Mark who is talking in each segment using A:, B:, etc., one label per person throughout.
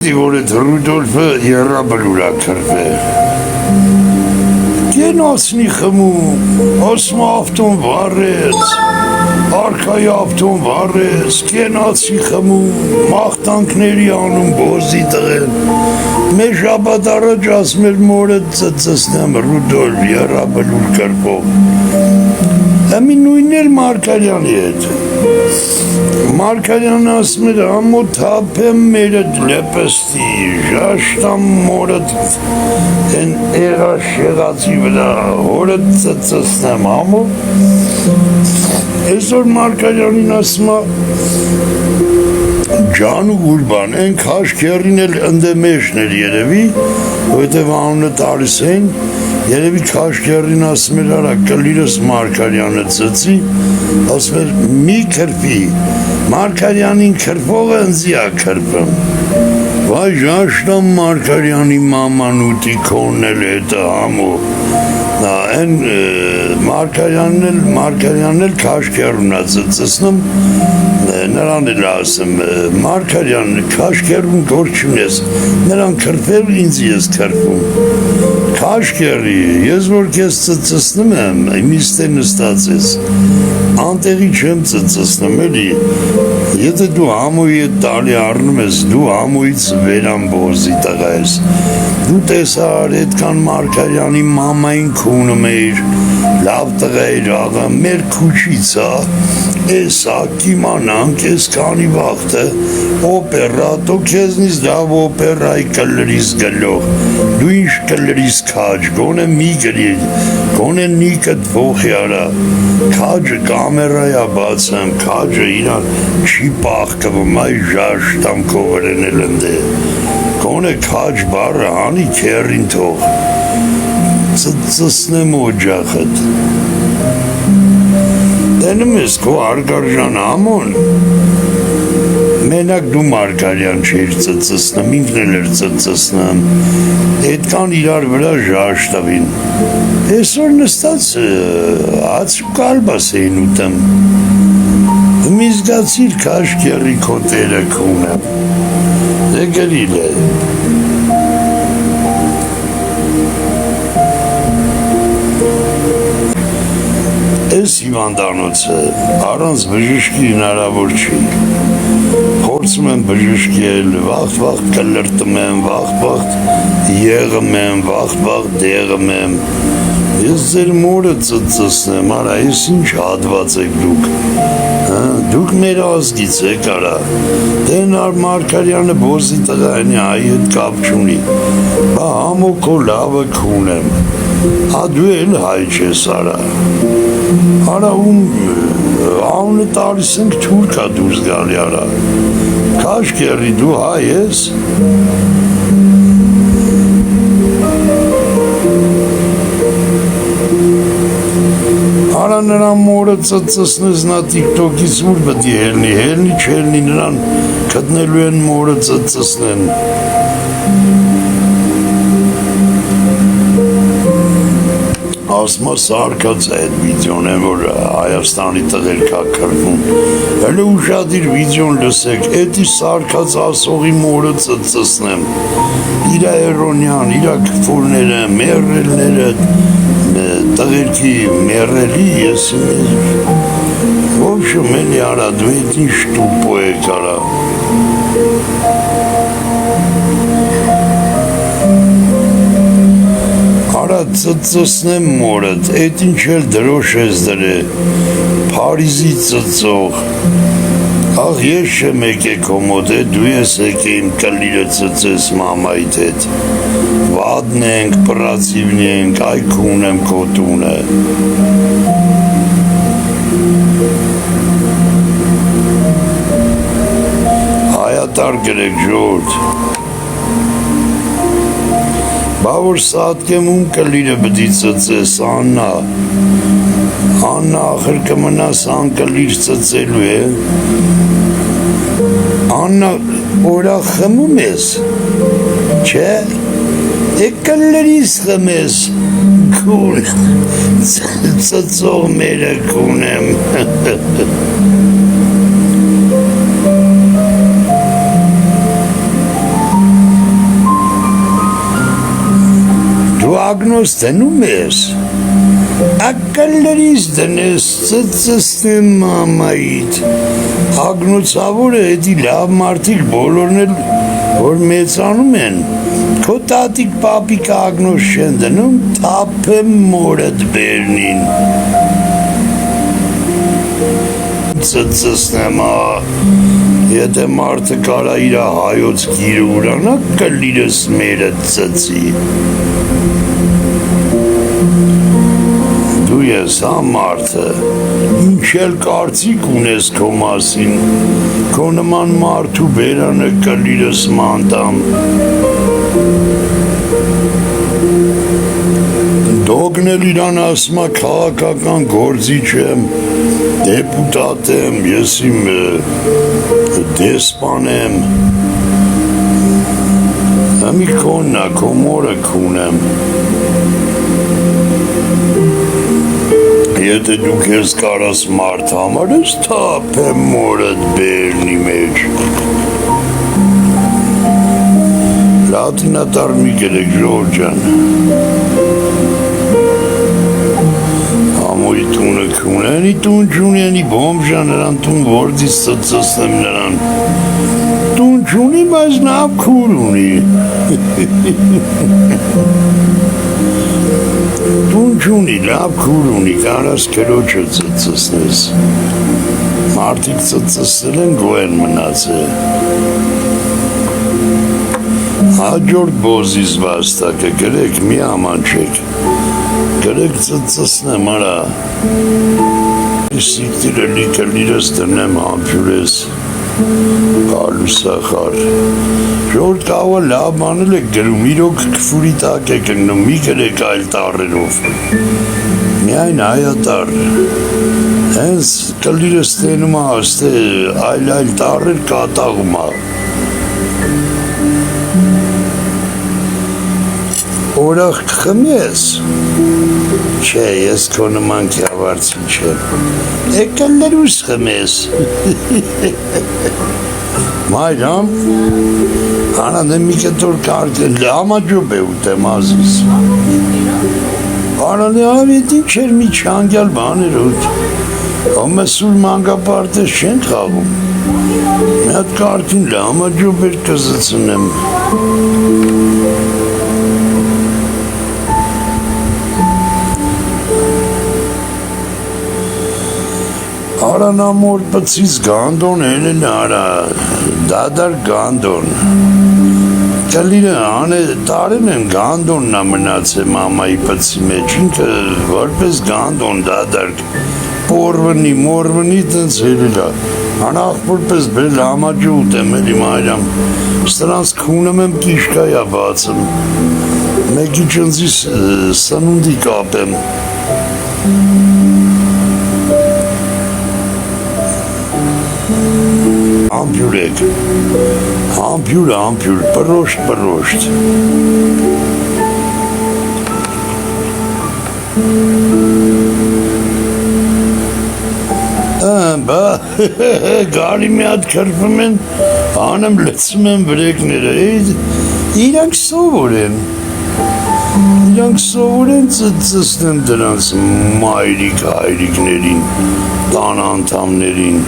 A: Որդ Ռուդոլֆը երրաբլուր ակրվե Կենացնի խմում, ասմա ավտոն վարեց, արքայի ավտոն վարեց, կենացի խմում, մաղթանքների անում բոզի տղեն մեր շաբաթ առաջ ասմեր մորը ծծսնեմ Ռուդոլֆ երրաբլուր կրպով Ամի նույնն էր Մարկարյանի հետ Մարկարյանը ասում էր ամոթ թափեմ մերդ լեպստի, ժաշտամ մորդ են էղաշ եղացի վրա, հորդ ծծսնեմ ամո Այսօր Մարկարյանին ասում ջան ու գուրբան, են քաշքերին էլ ընդեմեշն էր երևի, որտև անունը տալիս էին Երևի քաշքերին ասում էր արա կլիրս Մարկարյանը ծծի, ասում էր մի քրպի, Մարկարյանին քրպողը ընձի ա քրպում Վայ ժաշտամ Մարկարյանի մամանուտի կոննել հետը համու Են Մարկարյանն էլ քաշքերուն ա ծծսնում Նրան էլ ասում Մարկարյան քաշքերուն գոր չունես Նրան քրպել ինձ ես քրպում Քաշքերի ես որ քեզ ծծսնում եմ միստ է նստած ես Անտեղի չեմ ծծսնում էլի Եթե դու համոյի հետ տալի առնում ես դու համոյից վերամբոզի տղա ես Դու տեսար հետքան Մարկարյանի մամային քունում էիր լավ տղա էր աղա մեր քուչից Էսա կիմանանք ես քանի վաղթը օպերա դու քեզնից լավ օպերայի կլրիս գլող դու ինչ կլրիս քաջ գոնե մի գրի գոնե նիկդ ողի արա քաջը կամերայա բացեմ քաջը իրան չի պախկվում այ ժաշտամ կովերենել ընդե գոնե քաջ բառը հանի քերին թող ծծսնեմ օջախդ Դենում ես քո արգարժան ամոն Մենակ դու Մարկարյան չէիր ծծսնում, ինքն էլ էր ծծսնում Հետքան իրար վրա ժաշտավին Այսօր նստած հաց ու կալբաս էին ուտեմ Մի զգացիր քաշքերի քոտերը քունը Դե գրիլ է Այս հիվանդանոցը առանց բժշկի հնարավոր չի Փորձում եմ բժշկել, վաղ-վաղ կլրտում եմ, վաղ-վաղ եղում եմ, վաղ-վաղ դեղում եմ Ես ձեր մորը ծծսնեմ, արա, ես ինչ հատված եք դուք Դուք մեր ազգից եք արա Դեն ար Մարկարյանը բոզի տղայնի այ հետ կապ չունի Բա համոքո լավը քունեմ Ա դու էլ հայ չես արա Արա անունը տալիս ենք թուրքա դուրս գալի արա Քաշքերի դու հայ ես Արա նրան մորը ծծսնես նա տիկտոքից ուր բդի հելնի չելնի նրան կտնելու են մորը ծծսնեն Ասմա սարկած է այդ վիդյոն է, որ Հայաստանի տղեր կա կրվում Հələ ուշադիր վիդյոն լսեք, էդի սարկած ասողի մորը ծծսնեմ Իրա էրոնյան, իրա կվորները, մերելները Տղերքի մերելի ես Ոբշում էլի արա, դու էդ ինչ տուպո եք արա Արա ծծսնեմ մորդ, էդ ինչ էլ դրոշ ես դրե, Փարիզի ծծող, աղ ես չեմ եկե կոմոդ է, դու ես եկե իմ կլիրը ծծես մամայիդ հետ, վադն ենք, պրացիվն ենք, այքուն եմ կոտունը, Հայատար գրեք ժորդ, Բա որ սատկեմ ում կլիրը բդի ծծես, Աննա ախր կմնաս անկլիր ծծելու է Աննա որա խմում ես, չէ, է կլրիս խմես, կուն, ծծող մերը կունեմ ագնոս դնում ես, ակալլերից դնես ծծսնեմ մամայիդ, ագնոցավոր է հետի լավ մարդիկ բոլորն էլ, որ մեծանում են, քո տատիկ պապիկ ագնոս չեն դնում, թափեմ մորդ բերնին, ծծսնեմ եթե մարդը կարա իր հայոց գիրը ուրանա, կլիրս մերը ծծի։ Դու ես հա մարդը, ինչ էլ կարծիք ունես քո մասին, քո նման մարդու բերանը կլիրս մանտամ։ Դոգն էլ իրան ասմա քաղաքական գործիչ եմ, դեպուտատ եմ, ես իմ դեսպան եմ, ամի կոննա, կոմորը կունեմ, եթե դու քեզ կարաս մարդ համարես, թափեմ մորդ բերնի մեջ, լատինատար մի գերեք ժորջան, Ամոյի տունը կունենի տուն չունենի բոմժա նրան տուն որդից ծծսնեմ նրան տուն չունի բայց նավ քուր ունի տուն չունի նավ քուր ունի կարաս կրոջը ծծսնես մարդիկ ծծսնել են գոեն մնացել հաջորդ բոզիս վաստակը գրեք մի ամանչեք Գրեք ծծսնեմ արա Սիկտիրը լիքը լիրս դրնեմ համպյուրես Կալուսախար Ժորդ կավա լավ մանել եք գրում իրոք կվուրի տակ եք ընգնում մի գրեք այլ տարերով Միայն հայատար Հենց կլիրս տենում աստե այլ տարեր կատաղում Օրախ կխմես Չէ, ես քո նման քյավարցի չեմ Եկալներ ուս խմես Մայրամ Անան է մի կտոր կարտել Համաջոբ է ուտեմ ազիս Անան է ավետ ինչ էր մի չանգյալ բաներ ուտ Ոմը սուր մանգապարտես չեն խաղում Մի հատ կարտին համաջոբ էր կզծնեմ Արանամոր պծից գանդոն են արա, դադար գանդոն Կլիրը անե տարեն են գանդոնն ամնաց է մամայի պծի մեջ, ինքը որպես գանդոն դադար Պորվնի, մորվնի տնց հելիլա Անախ որպես բել համաջը ուտեմ էլի մայրամ Ստրանց կունեմ եմ կիշկայա բացım Մեկի ճնձի սնունդի կապեմ Համպյուրեք, համպյուր, պրոշտ Բա, գարի մի հատ կրպում են, անեմ լծում են վրեկները, իրանք սովոր են ծծսնեն դրանց մայրիկ հայրիկներին, տան անդամներին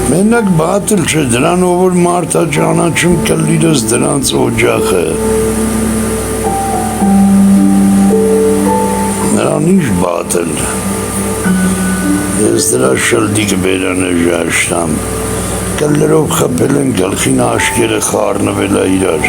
A: Մենակ բատել չէ, դրանով որ մարդա ճանաչում կլիրս դրանց օջախը Նրան ինչ բատել Ես դրա շլդիկ բերանը ժաշտամ Կլրով խպել են գլխին աշկերը խարնվել է իրար